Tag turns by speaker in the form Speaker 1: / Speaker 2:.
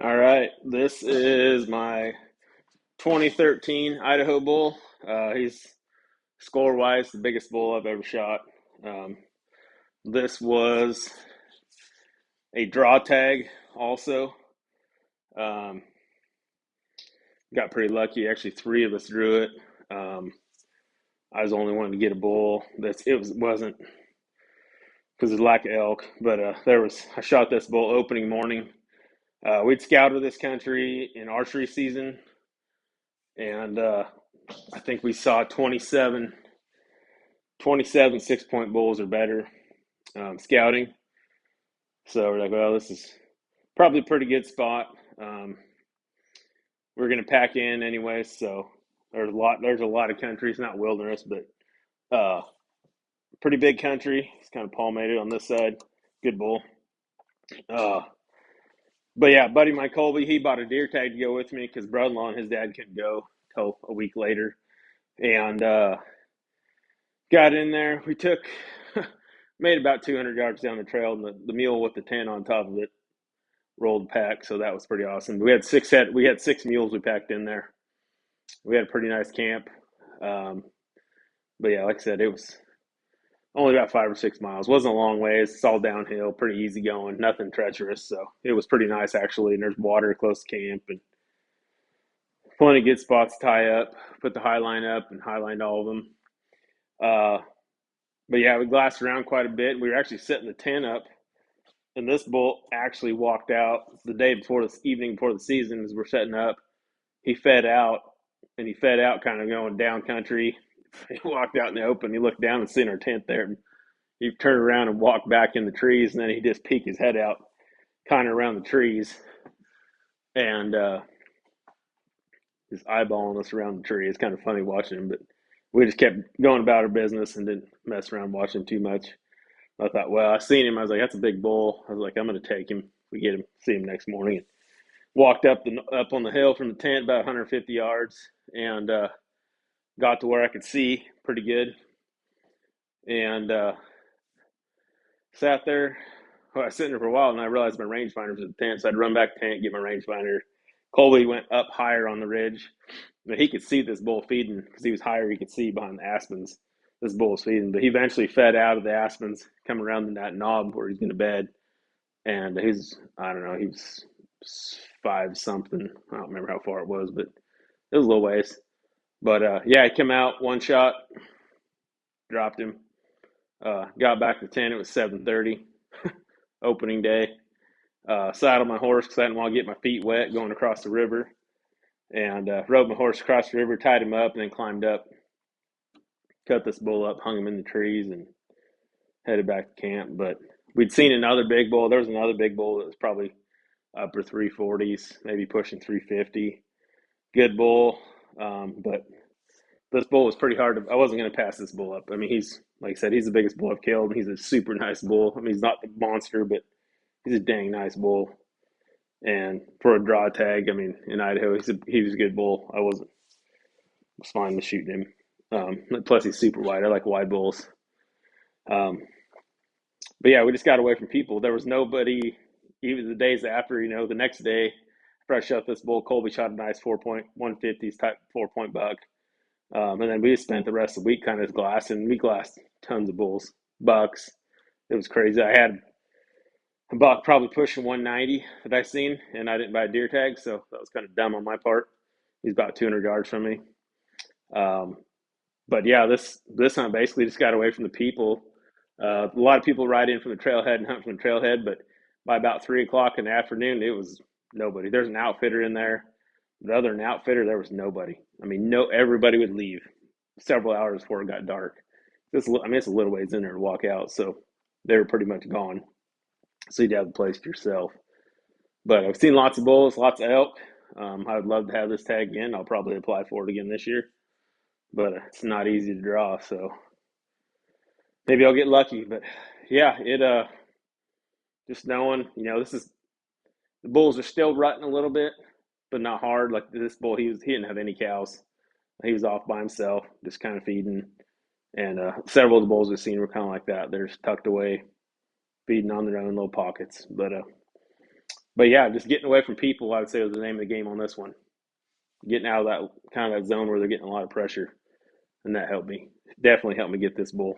Speaker 1: All right, this is my 2013 Idaho bull. He's score-wise the biggest bull I've ever shot. Um, this was a draw tag also. Um, got pretty lucky. Actually, three of us drew it. I was the only one to get a bull. Wasn't because of lack of elk, but I shot this bull opening morning. We'd scouted this country in archery season, and I think we saw 27 6 point bulls or better scouting. So we're like, well, this is probably a pretty good spot. Um, we're going to pack in anyway. So there's a lot of countries, not wilderness, but pretty big country. It's kind of palmated on this side. Good bull. Uh, but yeah, buddy Mike Colby, he bought a deer tag to go with me because brother-in-law and his dad couldn't go till a week later. And got in there. We took made about 200 yards down the trail, and the mule with the tent on top of it rolled pack. So that was pretty awesome. We had six mules we packed in there. We had a pretty nice camp. Um, but yeah, like I said, it was only about 5 or 6 miles. Wasn't a long ways. It's all downhill, pretty easy going, nothing treacherous. So it was pretty nice actually. And there's water close to camp and plenty of good spots to tie up. Put the high line up and high lined all of them. Uh, but yeah, we glassed around quite a bit. We were actually setting the tent up, and this bull actually walked out the day before the evening before the season as we're setting up. He fed out, and he fed out kind of going down country. He walked out in the open. He looked down and seen our tent there. And he turned around and walked back in the trees, and then he just peeked his head out, kind of around the trees, and just eyeballing us around the tree. It's kind of funny watching him, but we just kept going about our business and didn't mess around watching too much. I thought, well, I seen him. I was like, that's a big bull. I was like, I'm going to take him. We get him, see him next morning. And walked up on the hill from the tent about 150 yards, and got to where I could see pretty good, and sat there. Well, I was sitting there for a while, and I realized my rangefinder was at the tent, so I'd run back to the tent, get my rangefinder. Colby went up higher on the ridge, but he could see this bull feeding because he was higher. He could see behind the aspens. This bull was feeding, but he eventually fed out of the aspens, coming around that knob where he's going to bed. And I don't know, he was five something. I don't remember how far it was, but it was a little ways. But yeah, he came out one shot, dropped him. Got back to 10. It was 7:30, opening day. Saddled my horse because I didn't want to get my feet wet going across the river, and rode my horse across the river, tied him up, and then climbed up, cut this bull up, hung him in the trees, and headed back to camp. But we'd seen another big bull. There was another big bull that was probably upper 340s, maybe pushing 350. Good bull, but this bull was pretty hard to. I wasn't going to pass this bull up. I mean, he's like I said, he's the biggest bull I've killed. He's a super nice bull. I mean, he's not the monster, but he's a dang nice bull. And for a draw tag, I mean, in Idaho, he was a good bull. Was fine with shooting him. Plus, he's super wide. I like wide bulls. Um, but yeah, we just got away from people. There was nobody. Even the days after, the next day, after I shot this bull, Colby shot a nice 4 point 150s type 4 point buck. And then we just spent the rest of the week kind of glassing. We glassed tons of bulls, bucks. It was crazy. I had a buck probably pushing 190 that I seen, and I didn't buy a deer tag, so that was kind of dumb on my part. He's about 200 yards from me. Um, but yeah, this hunt basically just got away from the people. A lot of people ride in from the trailhead and hunt from the trailhead, but by about 3 o'clock in the afternoon, it was nobody. There's an outfitter in there. But other than outfitter, there was nobody. I mean, no, everybody would leave several hours before it got dark. I mean, it's a little ways in there to walk out, so they were pretty much gone. So you'd have the place to yourself. But I've seen lots of bulls, lots of elk. I would love to have this tag again. I'll probably apply for it again this year, but it's not easy to draw. So maybe I'll get lucky. But yeah, it just knowing, this is the bulls are still rutting a little bit, but not hard. Like this bull, he didn't have any cows. He was off by himself, just kind of feeding. And several of the bulls we've seen were kind of like that. They're just tucked away, feeding on their own little pockets. But But yeah, just getting away from people, I would say, was the name of the game on this one. Getting out of that kind of that zone where they're getting a lot of pressure, and that helped me. Definitely helped me get this bull.